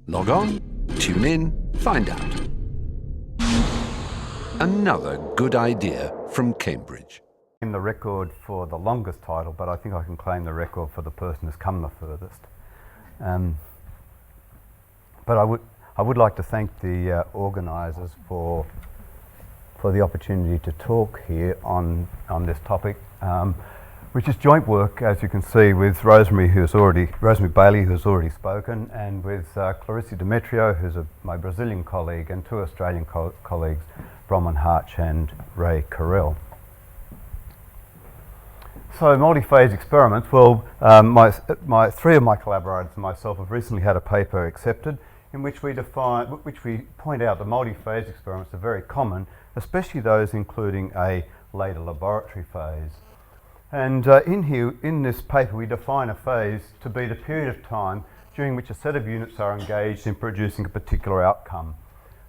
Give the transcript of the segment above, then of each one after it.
Log on, tune in, find out. Another good idea from Cambridge. In the record for the longest title, but I think I can claim the record for the person who's come the furthest. But I would like to thank the organisers for the opportunity to talk here on this topic, which is joint work, as you can see, with Rosemary Bailey, who's already spoken, and with Clarissa Demetrio, who's my Brazilian colleague, and two Australian colleagues, Bronwyn Harch and Ray Carell. So multi-phase experiments, well, three of my collaborators and myself have recently had a paper accepted in which we point out that multi-phase experiments are very common, especially those including a later laboratory phase. And in this paper we define a phase to be the period of time during which a set of units are engaged in producing a particular outcome.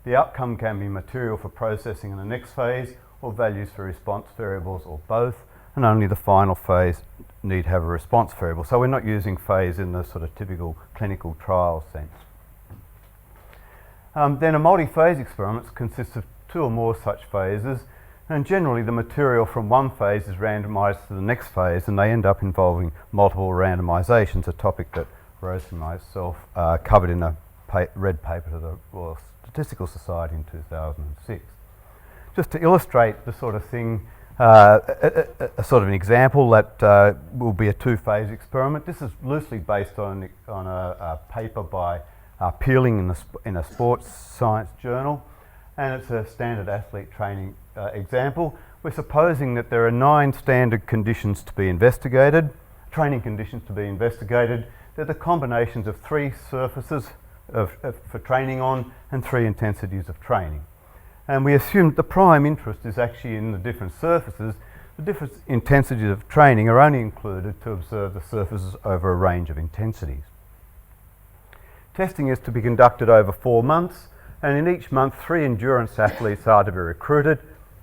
The outcome can be material for processing in the next phase, or values for response variables, or both, and only the final phase need have a response variable. So we're not using phase in the sort of typical clinical trial sense. Then a multi-phase experiment consists of two or more such phases, and generally the material from one phase is randomised to the next phase, and they end up involving multiple randomisations, a topic that Rose and myself covered in a red paper to the Royal Statistical Society in 2006. Just to illustrate the sort of thing, a sort of an example that will be a two-phase experiment. This is loosely based on a paper by Peeling in a sports science journal, and it's a standard athlete training example. We're supposing that there are 9 standard conditions to be investigated, training conditions to be investigated. They're the combinations of 3 surfaces for training on and 3 intensities of training. And we assume the prime interest is actually in the different surfaces. The different intensities of training are only included to observe the surfaces over a range of intensities. Testing is to be conducted over 4 months, and in each month 3 endurance athletes are to be recruited.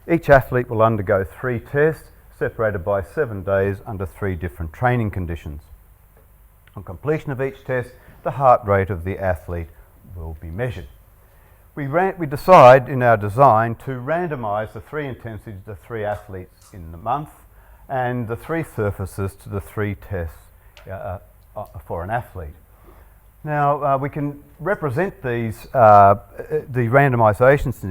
Each athlete will undergo 3 tests separated by 7 days under 3 different training conditions. On completion of each test, the heart rate of the athlete will be measured. We decide in our design to randomise the 3 intensities to 3 athletes in the month, and the 3 surfaces to the 3 tests for an athlete. Now we can represent these the randomisations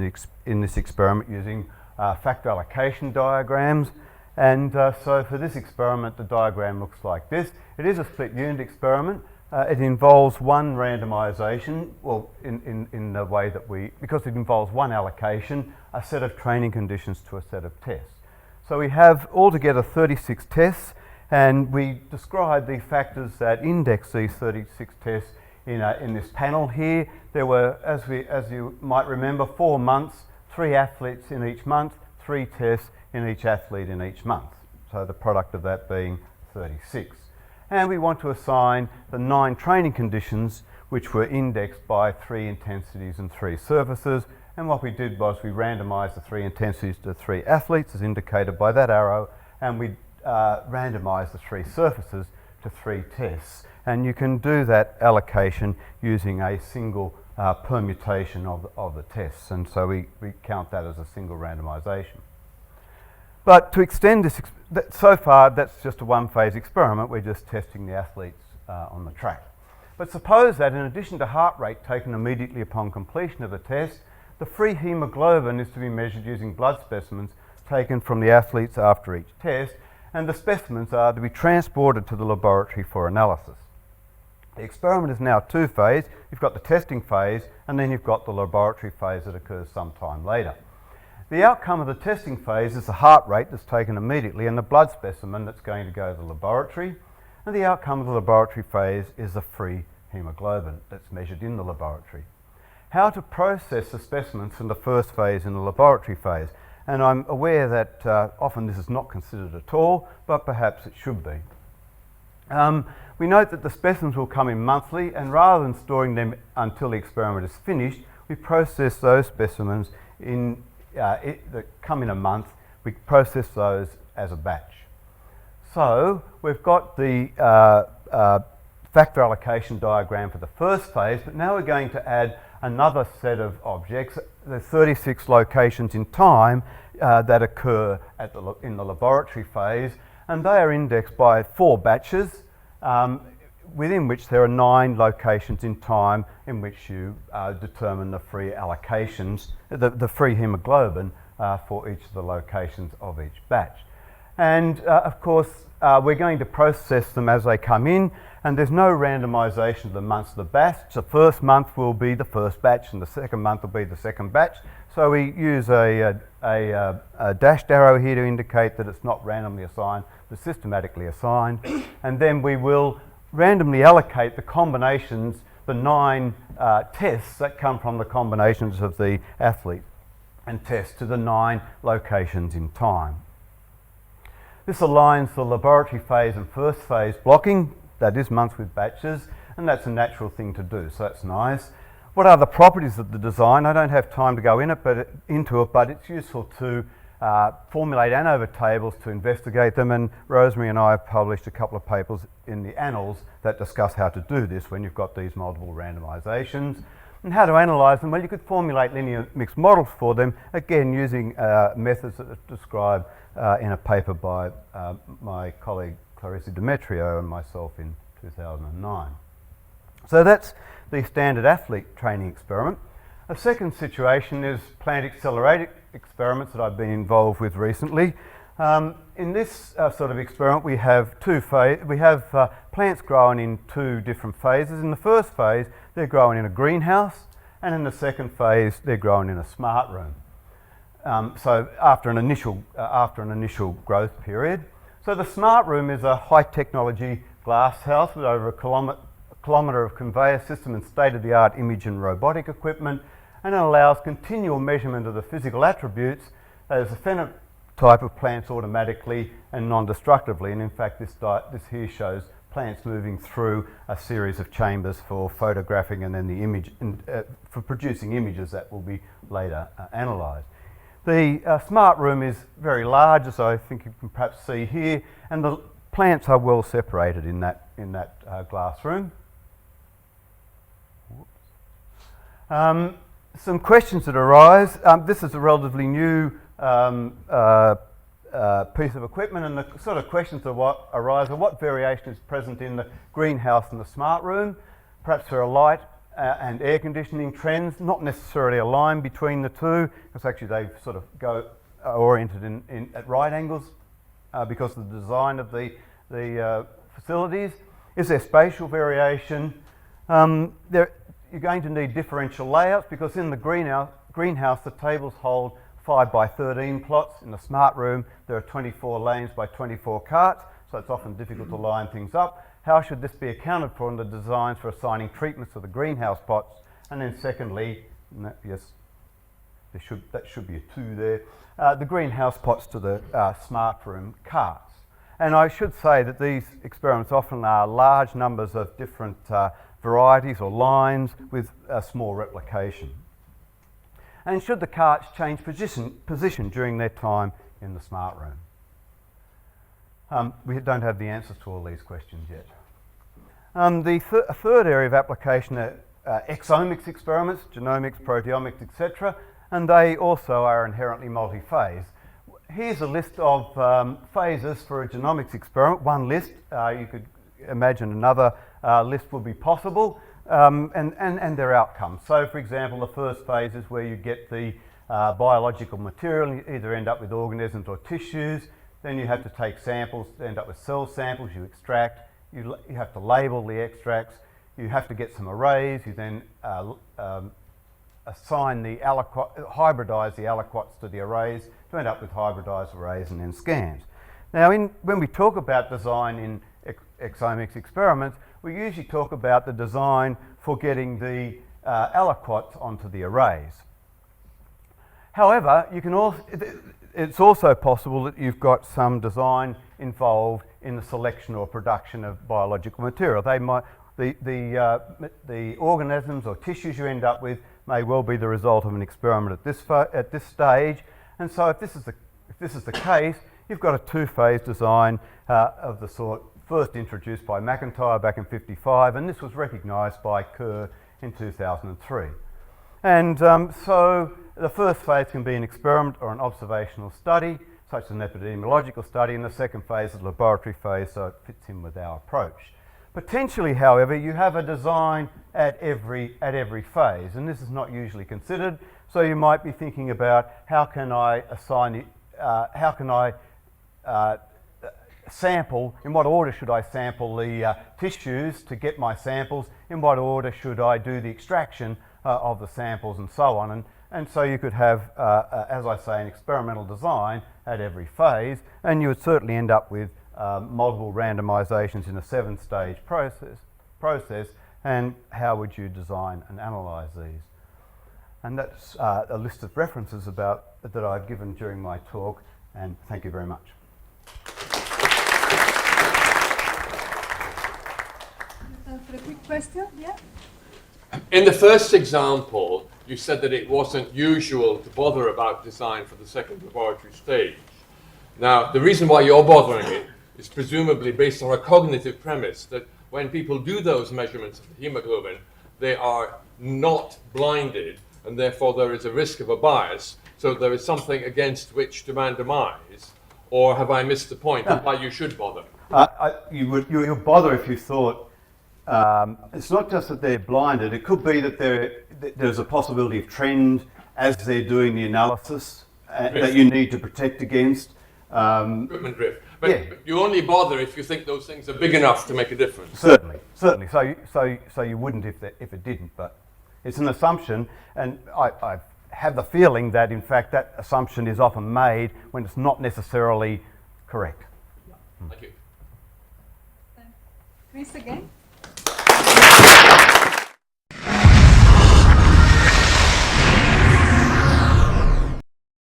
in this experiment using factor allocation diagrams, and so for this experiment the diagram looks like this. It is a split unit experiment. It involves one randomisation, well, in the way that because it involves one allocation, a set of training conditions to a set of tests. So we have altogether 36 tests, and we describe the factors that index these 36 tests in this panel here. There were, as you might remember, 4 months, 3 athletes in each month, 3 tests in each athlete in each month. So the product of that being 36. And we want to assign the 9 training conditions, which were indexed by 3 intensities and 3 surfaces. And what we did was we randomised the 3 intensities to 3 athletes, as indicated by that arrow, and we randomised the 3 surfaces to 3 tests. And you can do that allocation using a single permutation of the tests, and so we count that as a single randomisation. But to extend this, so far that's just a one-phase experiment. We're just testing the athletes on the track. But suppose that in addition to heart rate taken immediately upon completion of the test, the free haemoglobin is to be measured using blood specimens taken from the athletes after each test, and the specimens are to be transported to the laboratory for analysis. The experiment is now 2-phase. You've got the testing phase, and then you've got the laboratory phase that occurs sometime later. The outcome of the testing phase is the heart rate that's taken immediately and the blood specimen that's going to go to the laboratory. And the outcome of the laboratory phase is the free haemoglobin that's measured in the laboratory. How to process the specimens from the first phase in the laboratory phase. And I'm aware that often this is not considered at all, but perhaps it should be. We note that the specimens will come in monthly, and rather than storing them until the experiment is finished, we process those specimens that come in a month. We process those as a batch. So we've got the factor allocation diagram for the first phase, but now we're going to add another set of objects. There's 36 locations in time that occur in the laboratory phase, and they are indexed by 4 batches, within which there are 9 locations in time in which you determine the free allocations, the free hemoglobin for each of the locations of each batch. And of course, we're going to process them as they come in, and there's no randomisation of the months of the batch. The first month will be the first batch, and the second month will be the second batch. So we use a dashed arrow here to indicate that it's not randomly assigned, but systematically assigned. And then we will randomly allocate the combinations, the 9 tests that come from the combinations of the athlete and test to the 9 locations in time. This aligns the laboratory phase and first phase blocking, that is months with batches, and that's a natural thing to do, so that's nice. What are the properties of the design? I don't have time to go into it, but it's useful to formulate ANOVA tables to investigate them, and Rosemary and I have published a couple of papers in the Annals that discuss how to do this when you've got these multiple randomisations. And how to analyse them? Well, you could formulate linear mixed models for them, again using methods that are described in a paper by my colleague Clarissa Demetrio and myself in 2009. So that's the standard athlete training experiment. A second situation is plant accelerated experiments that I've been involved with recently. In this sort of experiment, we have plants growing in 2 different phases. In the first phase, they're growing in a greenhouse, and in the second phase, they're growing in a smart room. So after an initial growth period. So the smart room is a high technology glass house with over a kilometre of conveyor system and state-of-the-art image and robotic equipment, and it allows continual measurement of the physical attributes as a phenotype of plants automatically and non-destructively. And in fact, this here shows plants moving through a series of chambers for photographing and then the image for producing images that will be later analysed. The smart room is very large, as I think you can perhaps see here, and the plants are well separated in that glass room. Some questions that arise. This is a relatively new piece of equipment, and the sort of questions that arise are what variation is present in the greenhouse and the smart room. Perhaps there are light and air conditioning trends, not necessarily a line between the two, because actually they sort of go oriented at right angles because of the design of the facilities. Is there spatial variation? You're going to need differential layouts, because in the greenhouse the tables hold 5 by 13 plots. In the smart room there are 24 lanes by 24 carts, so it's often difficult to line things up. How should this be accounted for in the designs for assigning treatments to the greenhouse pots? And then secondly, yes, that should be a 2 there, the greenhouse pots to the smart room carts. And I should say that these experiments often are large numbers of different varieties or lines with a small replication. And should the carts change position during their time in the smart room? We don't have the answers to all these questions yet. The third area of application are exomics experiments, genomics, proteomics, etc., and they also are inherently multi-phase. Here's a list of phases for a genomics experiment, one list. You could imagine another list would be possible, and their outcomes. So, for example, the first phase is where you get the biological material, and you either end up with organisms or tissues. Then you have to take samples, end up with cell samples, you extract, you have to label the extracts, you have to get some arrays, you then assign the hybridize the aliquots to the arrays to end up with hybridized arrays and then scans. Now, when we talk about design in exomics experiments, we usually talk about the design for getting the aliquots onto the arrays. However, you can also, it's also possible that you've got some design involved in the selection or production of biological material. They might, the organisms or tissues you end up with may well be the result of an experiment at this stage. And so if this is the case, you've got a 2-phase design of the sort first introduced by McIntyre back in '55, and this was recognised by Kerr in 2003. And so the first phase can be an experiment or an observational study, such as an epidemiological study, and the second phase is a laboratory phase, so it fits in with our approach. Potentially, however, you have a design at every phase, and this is not usually considered. So you might be thinking about how can I sample, in what order should I sample the tissues to get my samples, in what order should I do the extraction of the samples, and so on. And so you could have, as I say, an experimental design at every phase, and you would certainly end up with multiple randomizations in a 7-stage process, and how would you design and analyze these? And that's a list of references that I've given during my talk, and thank you very much. Time for a quick question, yeah? In the first example, you said that it wasn't usual to bother about design for the second laboratory stage. Now, the reason why you're bothering it is presumably based on a cognitive premise that when people do those measurements of the hemoglobin, they are not blinded, and therefore there is a risk of a bias, so there is something against which to randomize. Or have I missed the point of why you should bother? You'll bother if you thought, it's not just that they're blinded, it could be that there's a possibility of trend as they're doing the analysis that you need to protect against. Equipment drift. But you only bother if you think those things are big enough to make a difference. Certainly. So you wouldn't if it didn't, but it's an assumption, and I have the feeling that in fact that assumption is often made when it's not necessarily correct. Thank you. Chris again.